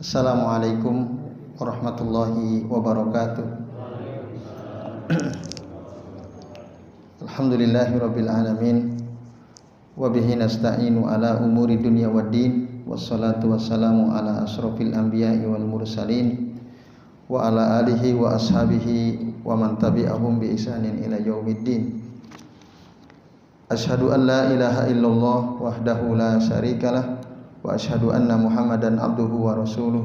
Assalamualaikum warahmatullahi wabarakatuh. Alhamdulillahirabbil alamin wa bihi nasta'inu ala umuri dunya waddin wassalatu wassalamu ala asrofil anbiya'i wal mursalin wa ala alihi wa ashabihi wa man tabi'ahum bi ihsanin ila yaumiddin. Asyhadu an la ilaha illallah wahdahu la syarikalah wa asyhadu anna Muhammadan abduhu wa rasuluh.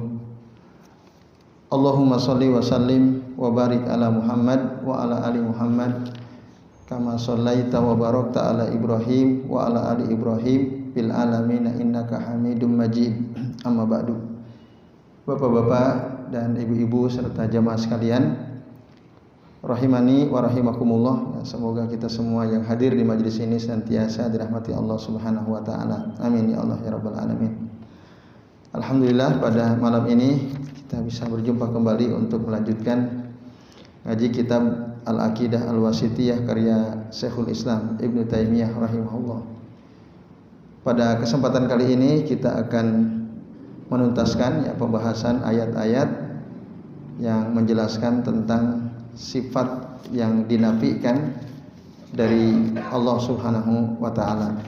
Allahumma shalli wa sallim wa barik ala Muhammad wa ala ali Muhammad kama shallaita wa barakta ala Ibrahim wa ala ali Ibrahim fil alamin innaka Hamidum Majid. Amma ba'du. Bapak-bapak dan ibu-ibu serta jamaah sekalian, rahimani wa rahimakumullah. Semoga kita semua yang hadir di majelis ini senantiasa dirahmati Allah Subhanahu wa taala. Amin ya Allah ya rabbal alamin. Alhamdulillah, pada malam ini kita bisa berjumpa kembali untuk melanjutkan ngaji kitab Al-Aqidah Al-Wasithiyah karya Syekhul Islam Ibnu Taimiyah rahimahullah. Pada kesempatan kali ini kita akan menuntaskan pembahasan ayat-ayat yang menjelaskan tentang sifat yang dinafikan dari Allah Subhanahu wa taala.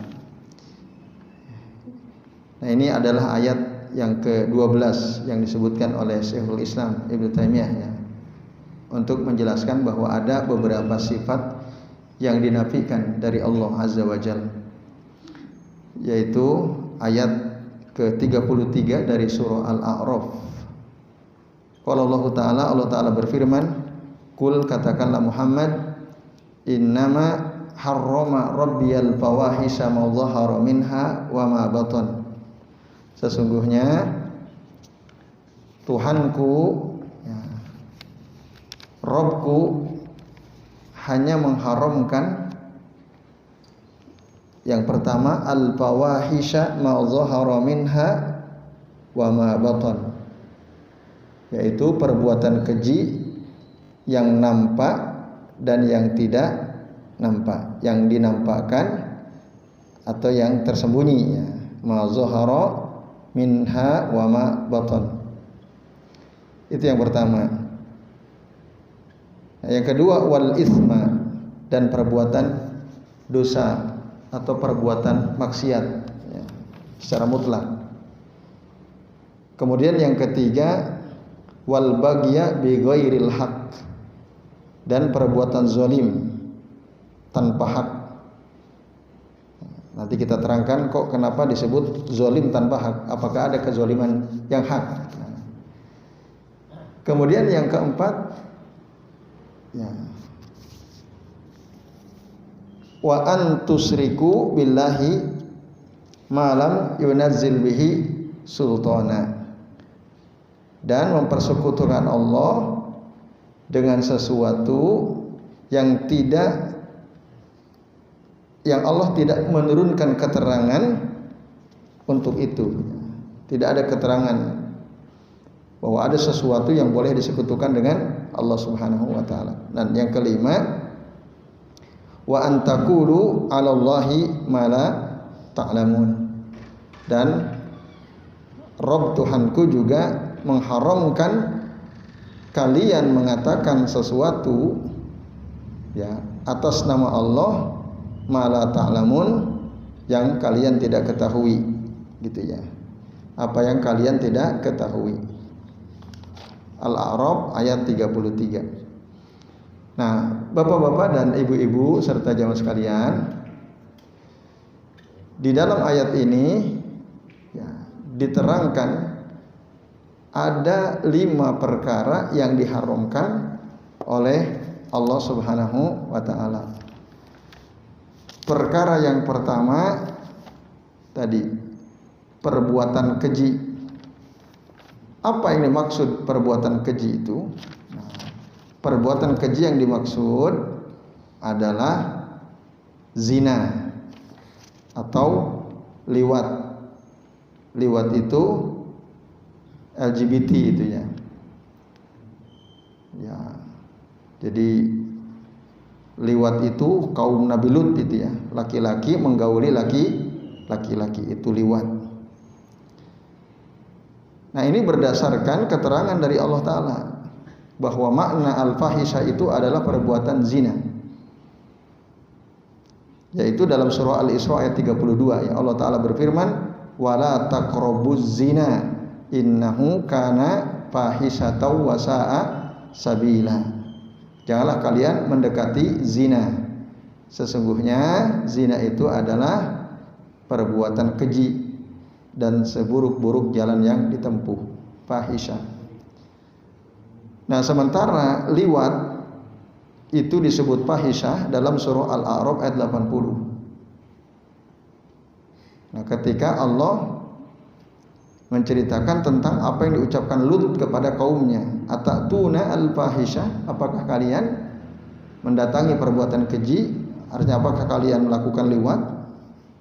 Nah, ini adalah ayat yang ke-12 yang disebutkan oleh Syekhul Islam Ibnu Taimiyah ya, untuk menjelaskan bahwa ada beberapa sifat yang dinafikan dari Allah Azza wa Jalla, yaitu ayat ke-33 dari surah Al-A'raf. Qala Allah Ta'ala berfirman, Kul, katakanlah Muhammad, innama harrama rabbiyal fawahisha ma dhahara minha wa ma batan. Sesungguhnya Tuhanku, Rabbku hanya mengharamkan yang pertama al-fawahisha ma dhahara minha wa ma batan, yaitu perbuatan keji yang nampak dan yang tidak nampak, yang dinampakkan atau yang tersembunyi ya. Ma zahara minha wa ma batan. Itu yang pertama. Yang kedua wal itsma, dan perbuatan dosa atau perbuatan maksiat ya, secara mutlak. Kemudian yang ketiga wal baghya bi ghairil haqq, dan perbuatan zalim tanpa hak. Nanti kita terangkan kok kenapa disebut zalim tanpa hak, apakah ada kezaliman yang hak. Kemudian yang keempat ya, wa an tusriku billahi ma lam yunazzil bihi sultana, dan mempersekutukan Allah dengan sesuatu yang Allah tidak menurunkan keterangan untuk itu. Tidak ada keterangan bahwa ada sesuatu yang boleh disekutukan dengan Allah Subhanahu wa taala. Dan yang kelima, wa antakulu 'alallahi ma la ta'lamun. Dan Rabb Tuhanku juga mengharamkan kalian mengatakan sesuatu ya atas nama Allah ma la ta'lamun, yang kalian tidak ketahui gitu ya. Apa yang kalian tidak ketahui. Al-A'raf ayat 33. Nah, bapak-bapak dan ibu-ibu serta jamaah sekalian, di dalam ayat ini ya, diterangkan ada 5 perkara yang diharamkan oleh Allah Subhanahu wa taala. Perkara yang pertama tadi perbuatan keji. Apa yang dimaksud perbuatan keji itu? Nah, perbuatan keji yang dimaksud adalah zina atau liwat. Liwat itu LGBT itu ya. Ya. Jadi liwat itu kaum Nabi Lut itu ya. Laki-laki menggauli laki-laki itu liwat. Nah, ini berdasarkan keterangan dari Allah Ta'ala bahwa makna al-fahisha itu adalah perbuatan zina. Yaitu dalam surah Al-Isra ayat 32 ya, Allah Ta'ala berfirman, wala taqrabuz zina innahu kana fahisatan wa sa'a sabila. Janganlah kalian mendekati zina. Sesungguhnya zina itu adalah perbuatan keji dan seburuk-buruk jalan yang ditempuh, fahisha. Nah, sementara liwat itu disebut fahisha dalam surah Al-A'raf ayat 80. Nah, ketika Allah menceritakan tentang apa yang diucapkan Lut kepada kaumnya, atatuna al-fahisha, apakah kalian mendatangi perbuatan keji? Artinya apakah kalian melakukan liwat?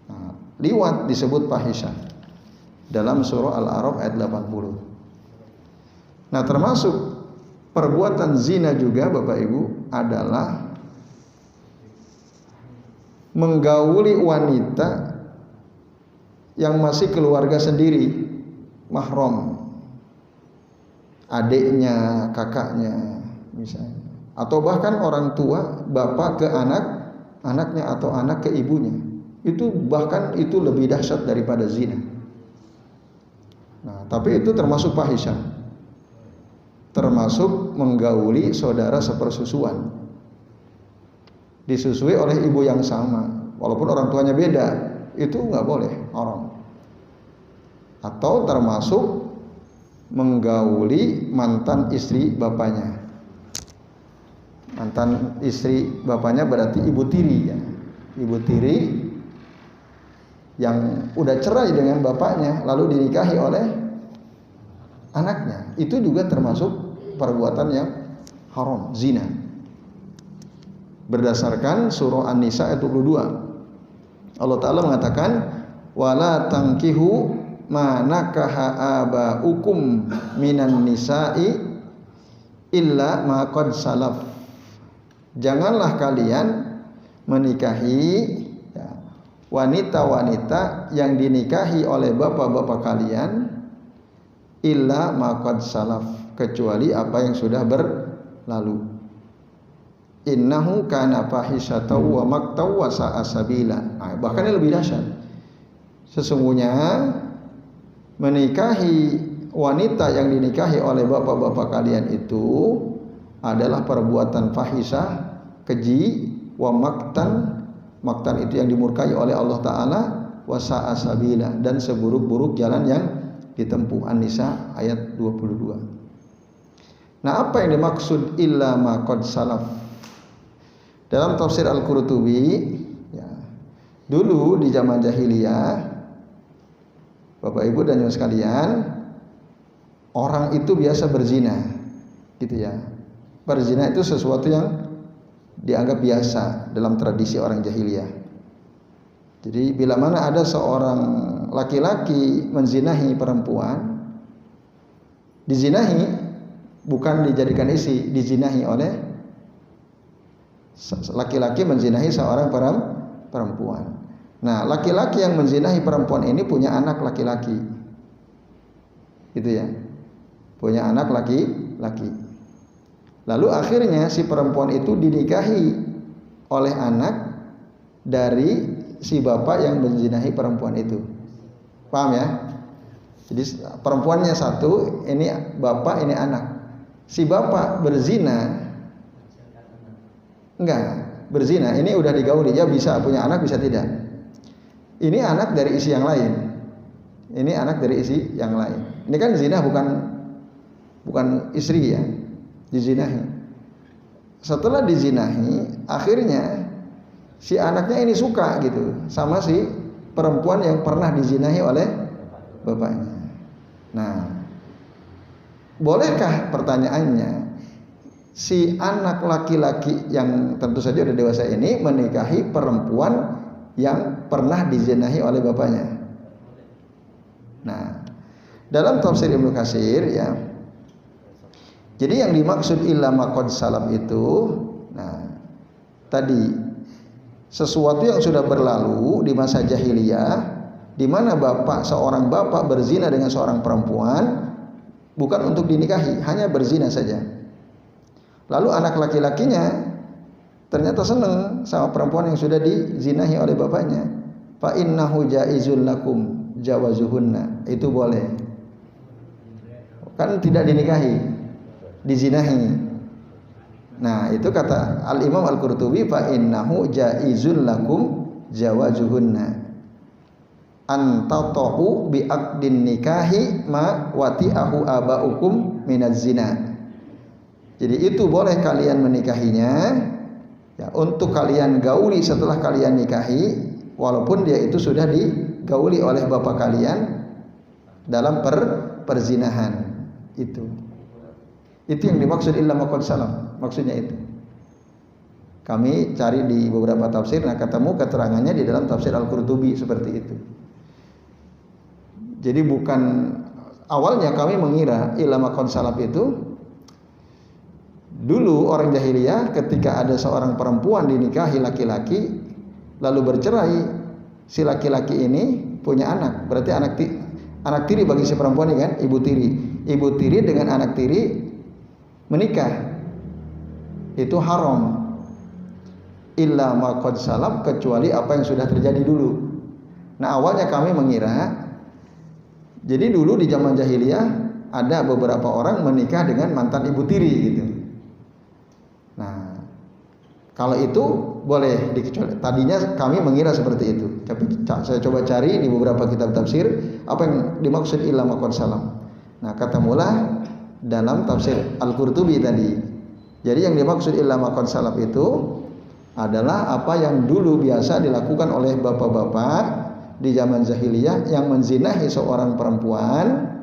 Nah, liwat disebut fahisha dalam surah Al-A'raf ayat 80. Nah, termasuk perbuatan zina juga Bapak Ibu adalah menggauli wanita yang masih keluarga sendiri, mahram, adiknya, kakaknya misalnya, atau bahkan orang tua, bapak ke anak, anaknya atau anak ke ibunya. Itu bahkan itu lebih dahsyat daripada zina. Nah, tapi itu termasuk fahisha, termasuk menggauli saudara sepersusuan, disusui oleh ibu yang sama walaupun orang tuanya beda, itu nggak boleh, haram. Atau termasuk menggauli mantan istri bapaknya. Mantan istri bapaknya berarti ibu tiri ya. Ibu tiri yang udah cerai dengan bapaknya lalu dinikahi oleh anaknya, itu juga termasuk perbuatan yang haram, zina. Berdasarkan surah An-Nisa ayat 22. Allah Ta'ala mengatakan, wala tankihu ma nakaha abaukum minan nisa'i illa ma qad salaf. Janganlah kalian menikahi wanita-wanita yang dinikahi oleh bapak-bapak kalian illa ma qad salaf, kecuali apa yang sudah berlalu. Innahu kana fahisatan wa maqtaw wa sa'a sabila. Nah, bahkan ini lebih dahsyat. Sesungguhnya menikahi wanita yang dinikahi oleh bapak-bapak kalian itu adalah perbuatan fahisah, keji, wa maktan, maktan itu yang dimurkai oleh Allah Ta'ala, wa sa'a sabila, dan seburuk-buruk jalan yang ditempuh. An-Nisa ayat 22. Nah, apa yang dimaksud illa ma qad salaf? Dalam tafsir Al-Qurtubi ya, dulu di zaman jahiliyah, Bapak Ibu dan Ibu sekalian, orang itu biasa berzina, gitu ya. Berzina itu sesuatu yang dianggap biasa dalam tradisi orang jahiliyah. Jadi bila mana ada seorang laki-laki menzinahi perempuan, dizinahi bukan dijadikan istri, dizinahi oleh laki-laki menzinahi seorang perempuan. Nah, laki-laki yang menzinahi perempuan ini punya anak laki-laki, gitu ya, punya anak laki-laki. Lalu akhirnya si perempuan itu dinikahi oleh anak dari si bapak yang menzinahi perempuan itu. Paham ya? Jadi perempuannya satu, ini bapak, ini anak. Si bapak berzina, enggak berzina, ini udah digauli, dia bisa punya anak, bisa tidak. Ini anak dari isi yang lain. Ini anak dari isi yang lain. Ini kan zina bukan istri ya, dizinahi. Setelah dizinahi, akhirnya si anaknya ini suka gitu sama si perempuan yang pernah dizinahi oleh bapaknya. Nah, bolehkah, pertanyaannya, si anak laki-laki yang tentu saja sudah dewasa ini menikahi perempuan yang pernah dizinahi oleh bapaknya? Nah, dalam tafsir Ibnu Katsir ya, jadi yang dimaksud illa ma qad salaf itu, nah, tadi sesuatu yang sudah berlalu di masa jahiliyah, di mana seorang bapak berzina dengan seorang perempuan, bukan untuk dinikahi, hanya berzina saja. Lalu anak laki-lakinya ternyata senang sama perempuan yang sudah dizinahi oleh bapaknya. Fa innahu jaizul lakum jawazuhunna. Itu boleh. Kan tidak dinikahi, dizinahi. Nah, itu kata Al-Imam Al-Qurtubi, fa innahu jaizul lakum jawazuhunna. Antatahu bi aqdin nikahi ma wati'ahu abaukum minaz zina. Jadi itu boleh kalian menikahinya ya, untuk kalian gauli setelah kalian nikahi, walaupun dia itu sudah digauli oleh bapak kalian dalam perzinahan. Itu yang dimaksud illa ma qad salam, maksudnya itu. Kami cari di beberapa tafsir, nah ketemu keterangannya di dalam tafsir Al-Qurtubi seperti itu. Jadi bukan, awalnya kami mengira ilama konsalaf itu dulu orang jahiliyah ketika ada seorang perempuan dinikahi laki-laki lalu bercerai, si laki-laki ini punya anak, berarti anak tiri bagi si perempuan ini kan, ibu tiri dengan anak tiri menikah, itu haram illa ma qad salaf, kecuali apa yang sudah terjadi dulu. Nah, awalnya kami mengira, jadi dulu di zaman jahiliyah ada beberapa orang menikah dengan mantan ibu tiri gitu. Nah, kalau itu boleh dikecualikan. Tadinya kami mengira seperti itu. Tapi saya coba cari di beberapa kitab tafsir apa yang dimaksud illa ma qad salam. Nah, ketemulah dalam tafsir Al-Qurtubi tadi. Jadi yang dimaksud illa ma qad salam itu adalah apa yang dulu biasa dilakukan oleh bapak-bapak di zaman jahiliyah yang menzinahi seorang perempuan,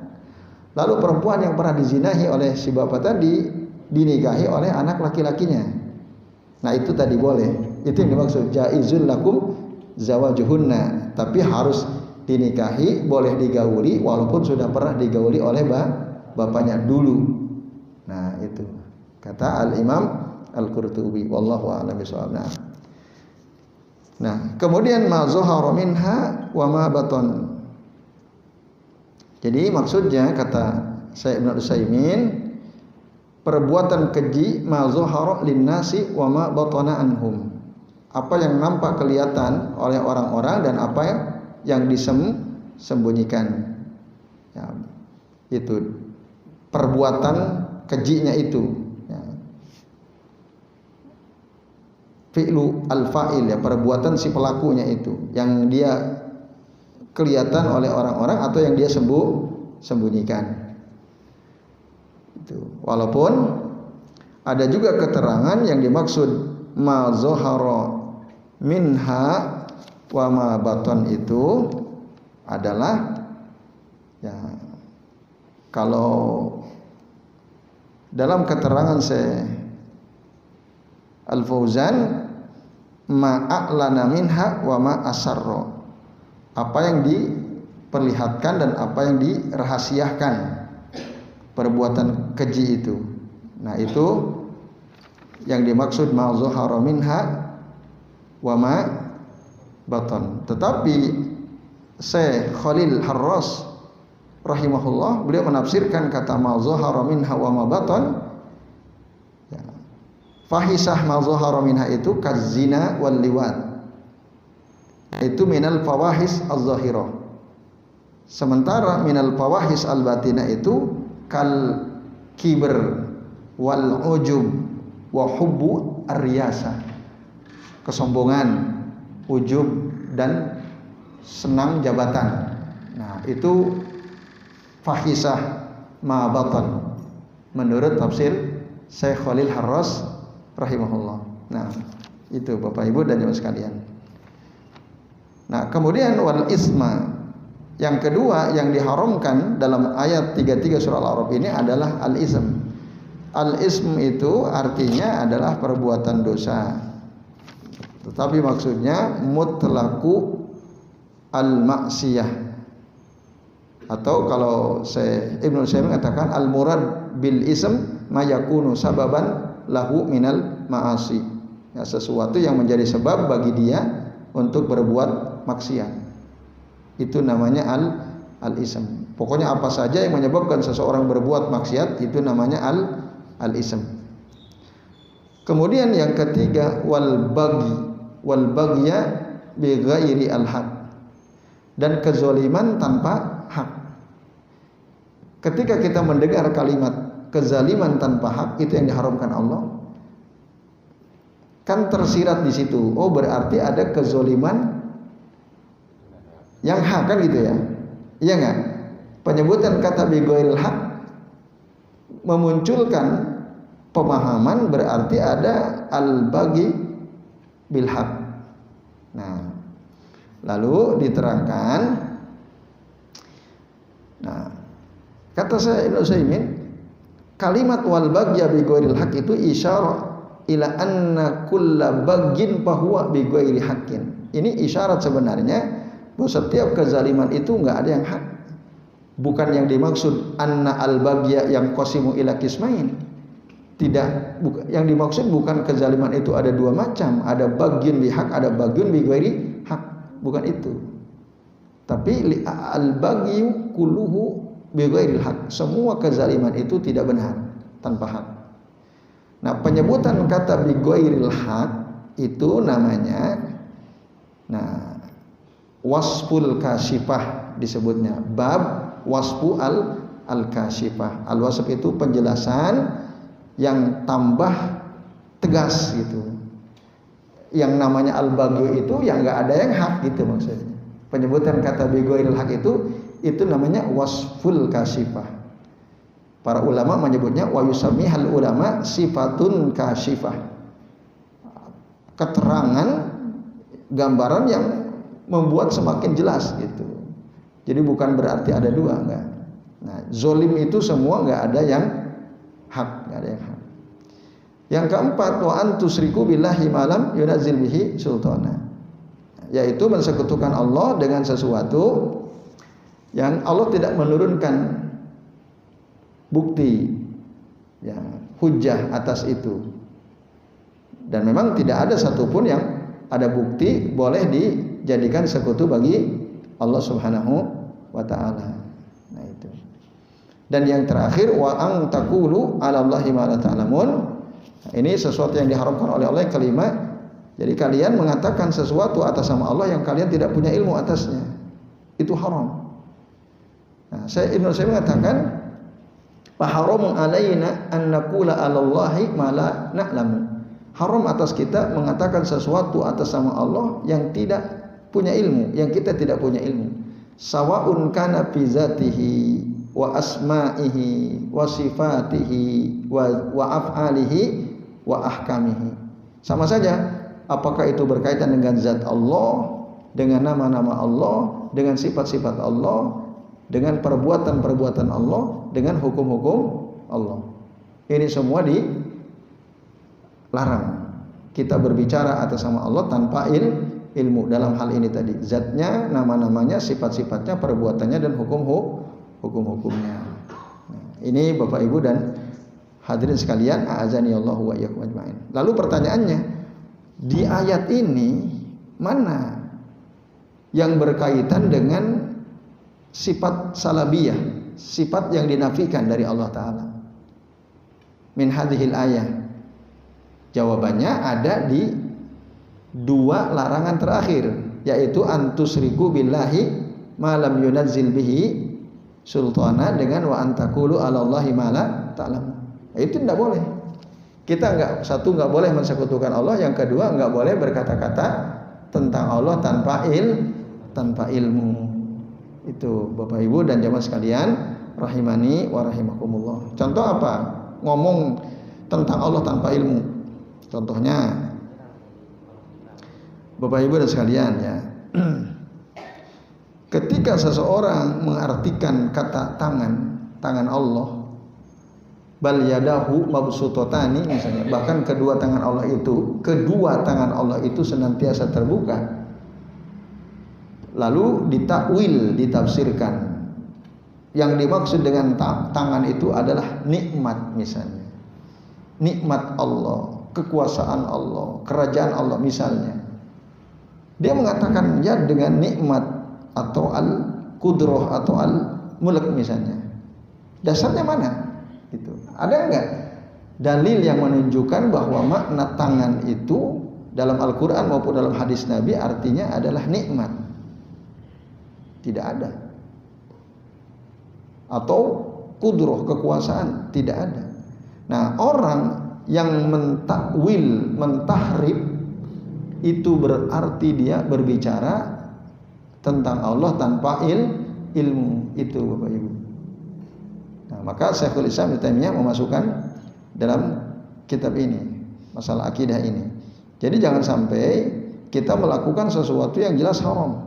lalu perempuan yang pernah dizinahi oleh si bapak tadi dinikahi oleh anak laki-lakinya. Nah, itu tadi boleh. Itu yang dimaksud jaizul lakum zawajuhunna, tapi harus dinikahi, boleh digauli walaupun sudah pernah digauli oleh bapaknya dulu. Nah, itu kata Al-Imam Al-Qurtubi, wallahu a'lam bishawab. Nah, kemudian ma zahara minha wa ma batan. Jadi maksudnya kata Syekh Ibnu Utsaimin, perbuatan keji ma zahara linnasi wa ma batana anhum. Apa yang nampak kelihatan oleh orang-orang dan apa yang disembunyikan. Ya, itu perbuatan kejinya itu. Fi'lu al-fa'il, ya, perbuatan si pelakunya itu yang dia kelihatan oleh orang-orang atau yang dia sembunyikan. Itu. Walaupun ada juga keterangan yang dimaksud ma zahara minha wa ma batan itu adalah, ya, kalau dalam keterangan Al-Fauzan, ma'a'lana minha wa ma'asarra, apa yang diperlihatkan dan apa yang dirahasiakan perbuatan keji itu. Nah, itu yang dimaksud ma zahara minha wa ma batan. Tetapi Syekh Khalil Harras rahimahullah, beliau menafsirkan kata ma zahara minha wa ma batan, fahisah ma zahara minha itu kazina wal liwat, itu minal fawahis az-zahirah. Sementara minal fawahis al-batinah itu kal kibr wal ujub wa hubbu ar-riyasah, kesombongan, ujub dan senang jabatan. Nah, itu fahisah ma batan menurut tafsir Syekh Khalil Harras rahimahullah. Nah, itu Bapak Ibu dan jemaah sekalian. Nah, kemudian wal isma, yang kedua yang diharamkan dalam ayat 33 surah Al-A'raf ini adalah al-ism. Al-ism itu artinya adalah perbuatan dosa. Tetapi maksudnya mutlaqu al-ma'siyah. Atau kalau Ibnu Utsaimin mengatakan al-murad bil ism ma yakunu sababan lahu minal ma'asi, ya, sesuatu yang menjadi sebab bagi dia untuk berbuat maksiat. Itu namanya al-ism. Pokoknya apa saja yang menyebabkan seseorang berbuat maksiat itu namanya al-ism. Kemudian yang ketiga wal bagya bi ghairi al-haq, dan kezaliman tanpa hak. Ketika kita mendengar kalimat kezaliman tanpa hak, itu yang diharamkan Allah, kan tersirat di situ. Oh, berarti ada kezaliman yang hak, kan gitu ya? Iya nggak? Penyebutan kata bi ghairil haq memunculkan pemahaman berarti ada al-baghi bil haq. Nah, lalu diterangkan. Nah, kata saya Ibnu Utsaimin, kalimat wal bagya bi ghairil haq itu isyarah ila anna kulla bagin fahuwa bi ghairi haqqin. Ini isyarat sebenarnya bahwa setiap kezaliman itu enggak ada yang hak. Bukan yang dimaksud anna al-bagya yang qasimu ila qismain. Tidak, yang dimaksud bukan kezaliman itu ada dua macam, ada bagyun bi hak, ada bagyun bi ghairi hak. Bukan itu. Tapi al-bagyu kulluhu bi ghairil hak. Semua kezaliman itu tidak benar tanpa hak. Nah, penyebutan kata bi ghairil haq itu namanya wasful kasyifah disebutnya. Bab wasfu al-kasyifah. Al-wasf itu penjelasan yang tambah tegas gitu. Yang namanya al-bagyu itu yang enggak ada yang hak gitu maksudnya. Penyebutan kata bi ghairil haq itu namanya wasful kasyifah. Para ulama menyebutnya wa yusammihal ulama sifatun kasyifah. Keterangan, gambaran yang membuat semakin jelas gitu. Jadi bukan berarti ada dua, enggak. Nah, zolim itu semua enggak ada yang hak, enggak ada yang hak. Yang keempat, wa antusriku billahi malam yunazil bihi sultana, yaitu mensekutukan Allah dengan sesuatu yang Allah tidak menurunkan bukti ya, hujjah atas itu. Dan memang tidak ada satupun yang ada bukti boleh dijadikan sekutu bagi Allah Subhanahu wa ta'ala. Nah itu. Dan yang terakhir wa an taqulu 'ala Allahi ma la ta'lamun. Ini sesuatu yang diharamkan oleh Allah, kelima. Jadi kalian mengatakan sesuatu atas nama Allah yang kalian tidak punya ilmu atasnya. Itu haram. Nah, Ibnu Utsaimin mengatakan faharamun alaina an naqula 'ala Allahi ma la na'lamu. Haram atas kita mengatakan sesuatu atas nama Allah yang tidak punya ilmu, yang kita tidak punya ilmu. Sawa'un kana fi zatihi wa asma'ihi wa sifatihi wa af'alihi wa ahkamihi. Sama saja apakah itu berkaitan dengan zat Allah, dengan nama-nama Allah, dengan sifat-sifat Allah, dengan perbuatan-perbuatan Allah, dengan hukum-hukum Allah. Ini semua dilarang. Kita berbicara atas nama Allah tanpa ilmu dalam hal ini tadi. Zatnya, nama-namanya, sifat-sifatnya, perbuatannya, dan hukum-hukumnya. Nah, ini Bapak Ibu dan hadirin sekalian, a'azani Allah wa iyyakum ajmain. Lalu pertanyaannya, di ayat ini mana yang berkaitan dengan sifat salabiyah, sifat yang dinafikan dari Allah Ta'ala? Min hadhil ayah. Jawabannya ada di dua larangan terakhir, yaitu antusriku billahi ma lam yunazzil bihi sultana dengan wa antaqulu 'ala Allahi ma la ta'lamu. Itu tidak boleh. Kita nggak boleh mensekutukan Allah, yang kedua nggak boleh berkata-kata tentang Allah tanpa ilmu. Itu Bapak Ibu dan jamaah sekalian rahimani wa rahimakumullah. Contoh apa? Ngomong tentang Allah tanpa ilmu. Contohnya Bapak Ibu dan sekalian ya. Ketika seseorang mengartikan kata tangan Allah, bal yadahu mabsutatani misalnya, bahkan kedua tangan Allah itu senantiasa terbuka. Lalu ditakwil, ditafsirkan. Yang dimaksud dengan tangan itu adalah nikmat misalnya. Nikmat Allah, kekuasaan Allah, kerajaan Allah misalnya. Dia mengatakan ya dengan nikmat atau al-qudrah atau mulek misalnya. Dasarnya mana? Gitu. Ada enggak dalil yang menunjukkan bahwa makna tangan itu dalam Al-Quran maupun dalam hadis Nabi artinya adalah nikmat? Tidak ada. Atau kudroh, kekuasaan, tidak ada. Nah, orang yang mentakwil, mentahrif, itu berarti dia berbicara tentang Allah tanpa ilmu. Itu Bapak Ibu. Nah, maka Syekhul Islam Ibnu Taimiyah memasukkan dalam kitab ini masalah akidah ini. Jadi jangan sampai kita melakukan sesuatu yang jelas haram.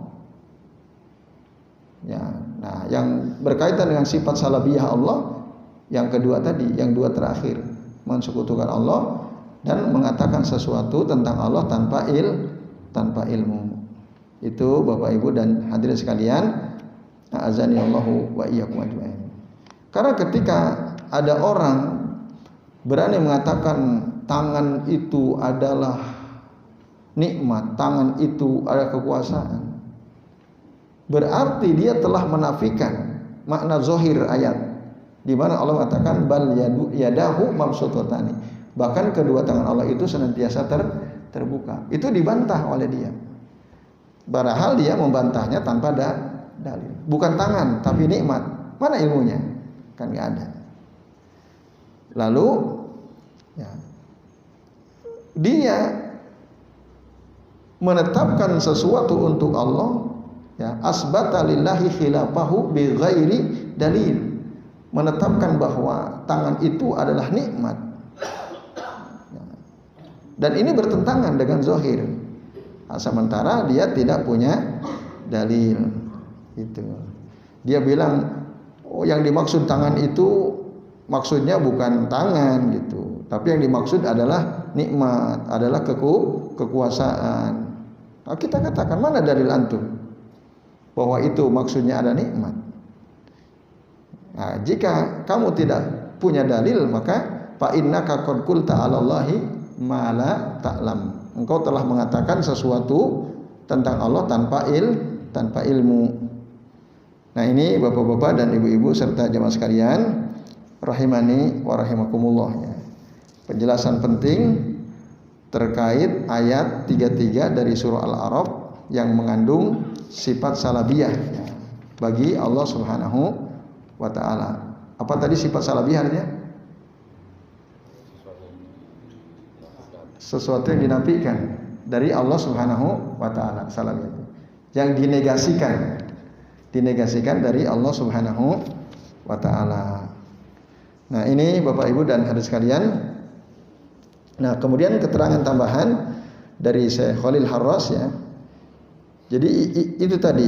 Ya, nah yang berkaitan dengan sifat salabiyah Allah, yang kedua tadi, yang dua terakhir, mensekutukan Allah dan mengatakan sesuatu tentang Allah tanpa ilmu. Itu Bapak Ibu dan hadirin sekalian, a'azanillahu wa iyyakum ajmain. Karena ketika ada orang berani mengatakan tangan itu adalah nikmat, tangan itu adalah kekuasaan, berarti dia telah menafikan makna zahir ayat di mana Allah mengatakan bal yadahu mabsutatani, bahkan kedua tangan Allah itu senantiasa terbuka. Itu dibantah oleh dia. Padahal dia membantahnya tanpa dalil. Bukan tangan tapi nikmat. Mana ilmunya? Kan enggak ada. Lalu ya, dia menetapkan sesuatu untuk Allah, ya, asbata lillahi khilafahu bi ghairi dalil. Menetapkan bahwa tangan itu adalah nikmat. Dan ini bertentangan dengan zahir. Sementara dia tidak punya dalil. Itu. Dia bilang, oh yang dimaksud tangan itu maksudnya bukan tangan gitu, tapi yang dimaksud adalah nikmat, adalah kekuasaan. Nah, kita katakan mana dalil antum bahwa itu maksudnya ada nikmat? Nah, jika kamu tidak punya dalil, maka fa innaka qad qulta 'ala Allahi ma la ta'lam. Engkau telah mengatakan sesuatu tentang Allah tanpa ilmu. Nah, ini Bapak-bapak dan Ibu-ibu serta jemaah sekalian rahimani wa rahimakumullah, ya. Penjelasan penting terkait ayat 33 dari surah Al-A'raf yang mengandung sifat salabiyah, ya, bagi Allah Subhanahu wa taala. Apa tadi sifat salabiyah artinya? Sesuatu yang dinafikan dari Allah Subhanahu wa taala, salabiyah itu. Yang dinegasikan dari Allah Subhanahu wa taala. Nah, ini Bapak Ibu dan hadirin sekalian. Nah, kemudian keterangan tambahan dari Syekh Khalil Harras, ya. Jadi itu tadi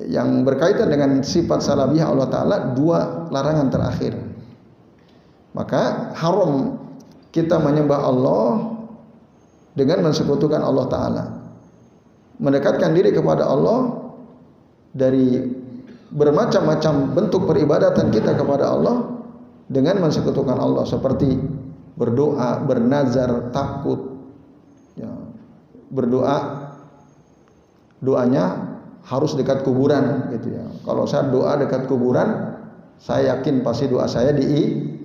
yang berkaitan dengan sifat salabiyah Allah taala, dua larangan terakhir. Maka haram kita menyembah Allah dengan mensekutukan Allah taala. Mendekatkan diri kepada Allah dari bermacam-macam bentuk peribadatan kita kepada Allah dengan mensekutukan Allah, seperti berdoa, bernazar, takut, ya, berdoa, doanya harus dekat kuburan, gitu ya. Kalau saya doa dekat kuburan, saya yakin pasti doa saya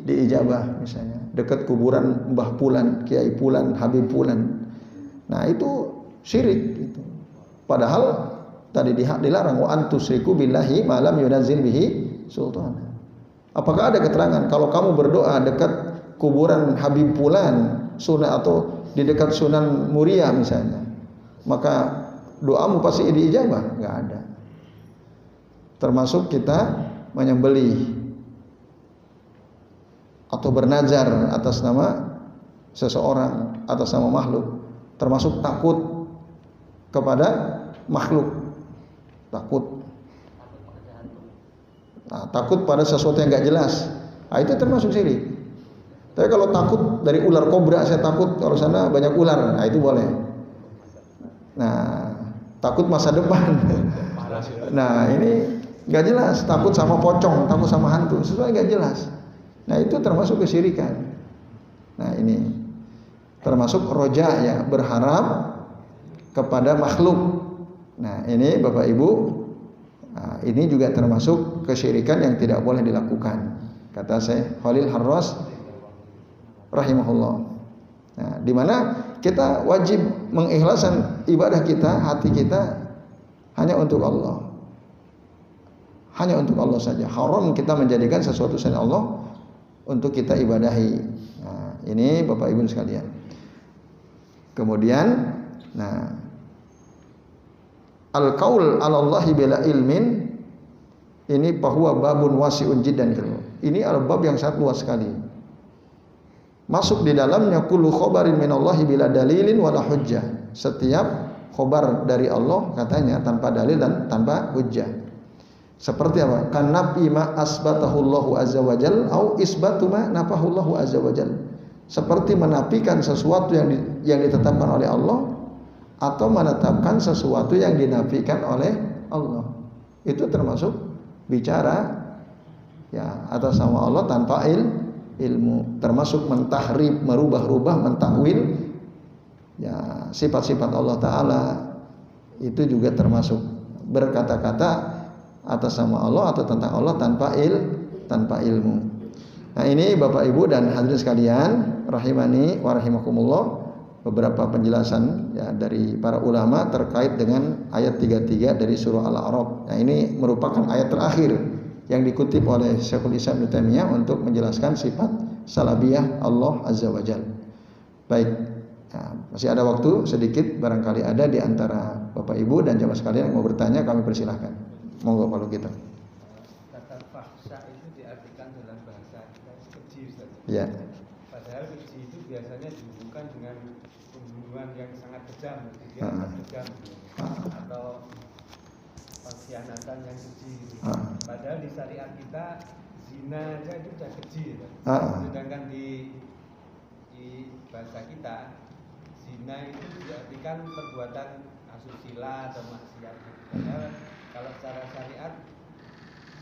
diijabah, misalnya dekat kuburan Mbah Pulan, Kiai Pulan, Habib Pulan. Nah, itu syirik, gitu. Padahal tadi dilarang wa antusyriku billahi ma lam yunazil bihi sultana. Apakah ada keterangan kalau kamu berdoa dekat kuburan Habib Pulan, Sunan, atau di dekat Sunan Muria misalnya, maka doamu pasti diijabah? Enggak ada. Termasuk kita menyembelih atau bernazar atas nama seseorang, atas nama makhluk, termasuk takut kepada makhluk, takut. Nah, takut pada sesuatu yang enggak jelas, nah, itu termasuk syirik. Tapi kalau takut dari ular kobra, saya takut kalau sana banyak ular, nah itu boleh. Nah, takut masa depan, nah ini nggak jelas. Takut sama pocong, takut sama hantu, sesuatu nggak jelas. Nah, itu termasuk kesyirikan. Nah, ini termasuk roja, ya, berharap kepada makhluk. Nah, ini Bapak Ibu Nah, ini juga termasuk kesyirikan yang tidak boleh dilakukan. Kata Syekh Khalil Harras rahimahullah. Nah, di mana kita wajib mengikhlaskan ibadah kita, hati kita hanya untuk Allah. Hanya untuk Allah saja. Haram kita menjadikan sesuatu selain Allah untuk kita ibadahi. Nah, ini Bapak Ibu sekalian. Kemudian, nah, al-qaul 'ala Allahi bila ilmin ini bahwa babun wasi'un jiddan. Ini adalah bab yang sangat luas sekali. Masuk di dalamnya kullu khabarin minallahi bila dalilin wala hujjah. Setiap khabar dari Allah katanya tanpa dalil dan tanpa hujjah. Seperti apa? Kanafi ma asbatahu Allahu azza wajal au isbatu ma nafahu Allahu azza wajal. Seperti menafikan sesuatu yang ditetapkan oleh Allah atau menetapkan sesuatu yang dinafikan oleh Allah. Itu termasuk bicara ya atas nama Allah tanpa ilmu, termasuk mentahrif, merubah-rubah, mentakwil ya sifat-sifat Allah taala. Itu juga termasuk berkata-kata atas nama Allah atau tentang Allah tanpa ilmu. Nah, ini Bapak Ibu dan hadirin sekalian rahimani wa rahimakumullah, beberapa penjelasan ya dari para ulama terkait dengan ayat 33 dari surah Al-A'raf. Nah, ini merupakan ayat terakhir yang dikutip oleh Syekhul Islam Ibnu Taimiyah untuk menjelaskan sifat salabiyah Allah Azza wa Jalla. Baik, nah, masih ada waktu sedikit, barangkali ada di antara Bapak Ibu dan jamaah sekalian yang mau bertanya, kami persilahkan. Monggo kalau kita. Kata fahsya itu diartikan dalam bahasa kita keji, Ustaz. Ya. Padahal keji itu biasanya dihubungkan dengan pembunuhan yang sangat kejam, dia sangat kejam, atau pengkhianatan yang keji. Padahal di syariat kita zina aja itu sudah keji, sedangkan di bahasa kita zina itu diartikan perbuatan asusila atau maksiat. Padahal kalau secara syariat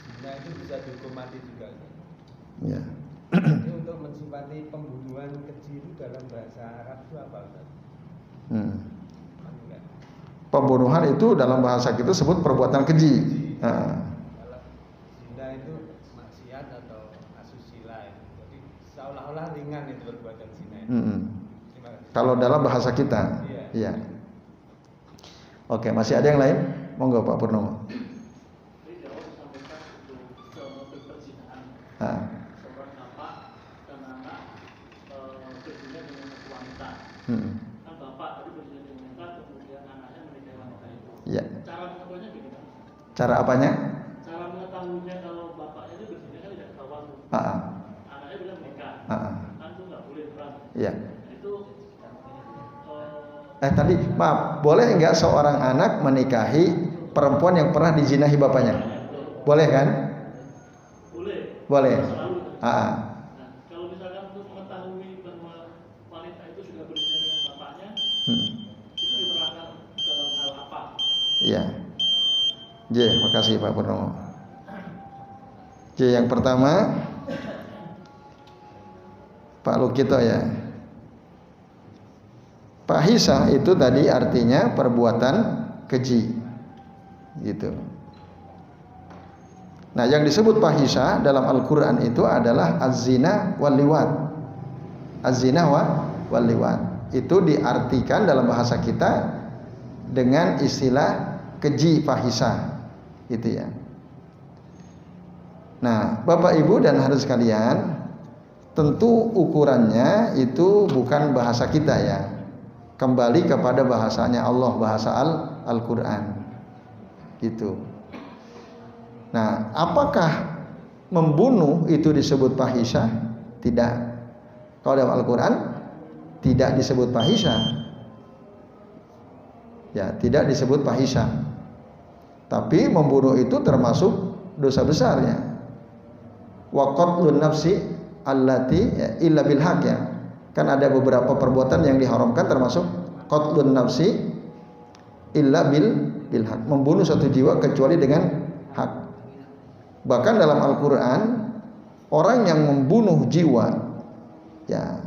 zina itu bisa dihukum mati juga. Ya. Jadi untuk mensifati pembunuhan keji itu dalam bahasa Arab itu apa, Ustaz? Pembunuhan itu dalam bahasa kita sebut perbuatan keji. Kalau zina itu maksiat atau asusila itu. Jadi seolah-olah ringan itu perbuatan zina itu. Kalau dalam bahasa kita. Iya. Oke, masih ada yang lain? Monggo Pak Purnomo. Jadi jawab disampaikan untuk motif perzinahan. Seorang bapak dan anak berzina dengan wanita. Kan bapak tadi berzina dengan wanita, kemudian anaknya menikahi wanita itu. Iya. Cara mengetahuinya gimana? Cara apanya? Cara mengetahuinya kalau bapaknya itu berzina kan tidak ketahuan. Anaknya bilang menikah. Kan itu nggak boleh perang. Iya. Itu Tadi maaf, boleh nggak seorang anak menikahi perempuan yang pernah dizinahi bapaknya? Boleh kan? Boleh. Nah, kalau misalkan untuk mengetahui bahwa wanita itu sudah berzina dengan bapaknya, itu diterangkan dalam hal apa? Iya. J, makasih Pak Purnomo. J yang pertama, Pak Lukito ya. Fahisah itu tadi artinya perbuatan keji, gitu. Nah, yang disebut fahisah dalam Al-Quran itu adalah az-zina wal liwat. Az-zina wal liwat itu diartikan dalam bahasa kita dengan istilah keji fahisah, gitu ya. Nah, Bapak Ibu dan hadirin sekalian, tentu ukurannya itu bukan bahasa kita ya. Kembali kepada bahasanya Allah, bahasa Al-Quran gitu. Nah, apakah membunuh itu disebut fahisyah? Tidak. Kalau dalam Al-Quran tidak disebut fahisyah. Ya, tidak disebut fahisyah. Tapi membunuh itu termasuk dosa besarnya. Wa qatlun nafsi allati illa bil haq ya. Kan ada beberapa perbuatan yang diharamkan termasuk qatlun nafsi illa bil haq, membunuh satu jiwa kecuali dengan hak. Bahkan dalam Al-Qur'an orang yang membunuh jiwa ya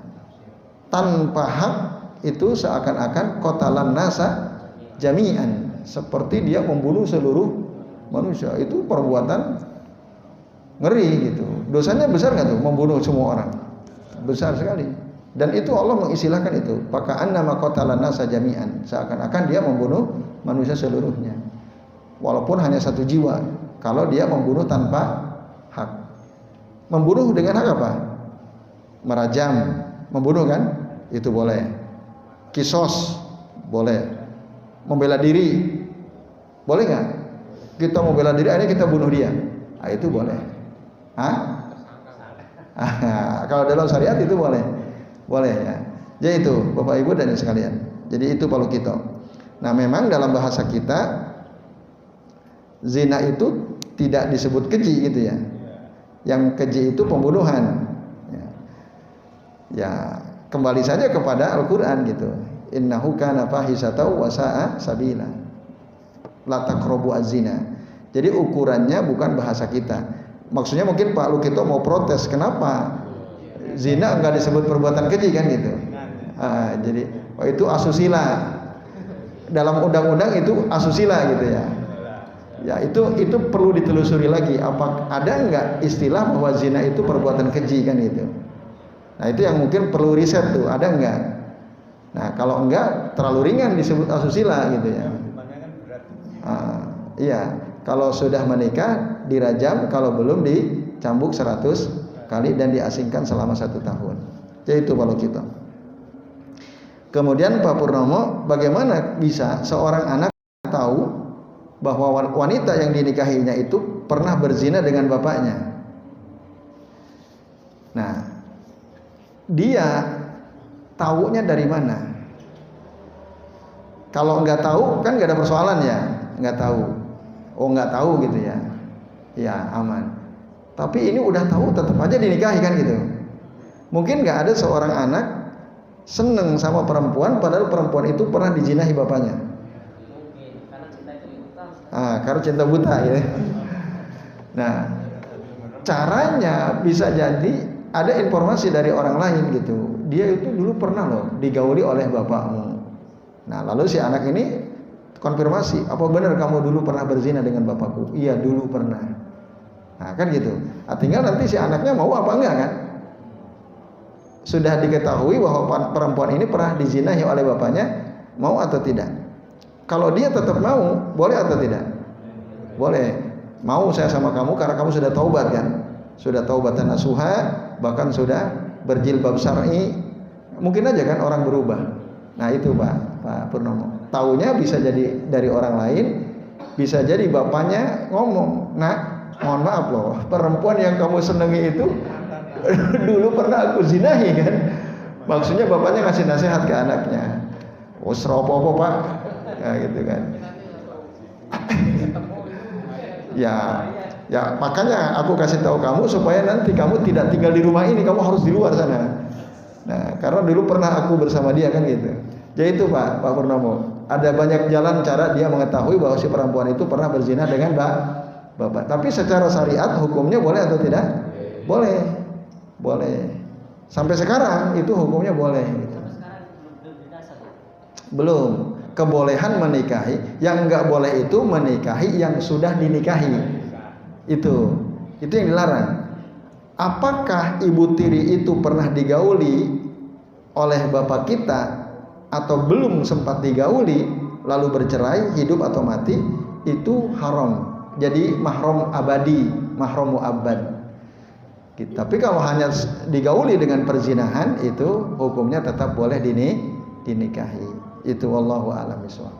tanpa hak itu seakan-akan qatalan nasa jami'an, seperti dia membunuh seluruh manusia. Itu perbuatan ngeri gitu. Dosanya besar nggak tuh membunuh semua orang? Besar sekali. Dan itu Allah mengistilahkan itu, faka'annama qatalan nasa jami'an, seakan-akan dia membunuh manusia seluruhnya. Walaupun hanya satu jiwa, kalau dia membunuh tanpa hak. Membunuh dengan hak apa? Merajam, membunuh kan? Itu boleh. Kisos boleh. Membela diri boleh nggak? Kita mau bela diri, akhirnya kita bunuh dia. Nah, itu boleh. Kalau dalam syariat itu boleh. Boleh ya. Jadi itu Bapak Ibu dan sekalian. Jadi itu kalau kita. Nah, memang dalam bahasa kita zina itu tidak disebut keji gitu ya. Yang keji itu pembunuhan. Ya, kembali saja kepada Al-Qur'an gitu. Innahu kana fahisatan wa sa'a sabila. La taqrabu az-zina. Jadi ukurannya bukan bahasa kita. Maksudnya mungkin Pak Lukito mau protes, kenapa zina enggak disebut perbuatan keji kan gitu. Jadi itu asusila. Dalam undang-undang itu asusila gitu ya. Ya itu perlu ditelusuri lagi. Apa ada enggak istilah bahwa zina itu perbuatan keji kan gitu. Nah itu yang mungkin perlu riset tuh, ada enggak? Nah kalau enggak terlalu ringan disebut asusila gitu ya. Iya, kalau sudah menikah dirajam, kalau belum dicambuk 100 kali dan diasingkan selama 1 tahun. Jadi itu kalau kita. Kemudian Pak Purnomo, bagaimana bisa seorang anak tahu bahwa wanita yang dinikahinya itu pernah berzina dengan bapaknya? Nah, dia tahunya dari mana? Kalau nggak tahu kan nggak ada persoalan ya, nggak tahu. Oh nggak tahu gitu ya, ya aman. Tapi ini udah tahu tetap aja dinikahi kan gitu. Mungkin nggak ada seorang anak seneng sama perempuan padahal perempuan itu pernah dijinahi bapaknya. Karena cinta buta ya. Nah, caranya bisa jadi ada informasi dari orang lain gitu. Dia itu dulu pernah loh digauli oleh bapakmu. Nah, lalu si anak ini konfirmasi, apa benar kamu dulu pernah berzina dengan bapakku? Iya dulu pernah. Nah kan gitu. Tinggal nanti si anaknya mau apa enggak kan? Sudah diketahui bahwa perempuan ini pernah dizinahi oleh bapaknya, mau atau tidak? Kalau dia tetap mau, boleh atau tidak? Boleh. Mau saya sama kamu karena kamu sudah taubat kan? Sudah taubatan nasuha, bahkan sudah berjilbab syar'i. Mungkin aja kan orang berubah. Nah itu Pak Purnomo. Taunya bisa jadi dari orang lain, bisa jadi bapaknya ngomong, "Nak, mohon maaf loh, perempuan yang kamu senangi itu dulu pernah aku zinahi kan." Maksudnya bapaknya kasih nasihat ke anaknya. "Oh, seropo Pak." Ya gitu kan. Ya makanya aku kasih tahu kamu supaya nanti kamu tidak tinggal di rumah ini, kamu harus di luar sana. Nah, karena dulu pernah aku bersama dia kan gitu. Jadi itu Pak Purnomo. Ada banyak jalan cara dia mengetahui bahwa si perempuan itu pernah berzina dengan bapak. Tapi secara syariat hukumnya boleh atau tidak? Boleh. Boleh. Sampai sekarang itu hukumnya boleh gitu. Belum. Kebolehan menikahi, yang enggak boleh itu menikahi yang sudah dinikahi. Itu yang dilarang. Apakah ibu tiri itu pernah digauli oleh bapak kita atau belum sempat digauli lalu bercerai, hidup atau mati, itu haram. Jadi mahram abadi, mahram mu'abbad. Tapi kalau hanya digauli dengan perzinahan, itu hukumnya tetap boleh dinikahi. Itu wallahu a'lam bishawab.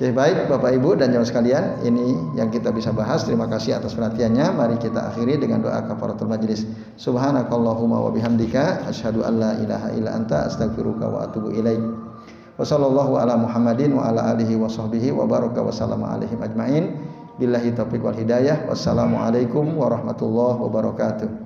Jadi baik Bapak Ibu dan jamaah sekalian, ini yang kita bisa bahas. Terima kasih atas perhatiannya. Mari kita akhiri dengan doa kafaratul majlis. Subhanakallahumma wa bihamdika asyhadu an la ilaha illa anta astaghfiruka wa atubu ilaik. Wa sallallahu ala Muhammadin wa ala alihi wa sahbihi wa baraka wa sallama alaihim ajmain. Billahi taufiq wal hidayah. Wassalamualaikum warahmatullahi wabarakatuh.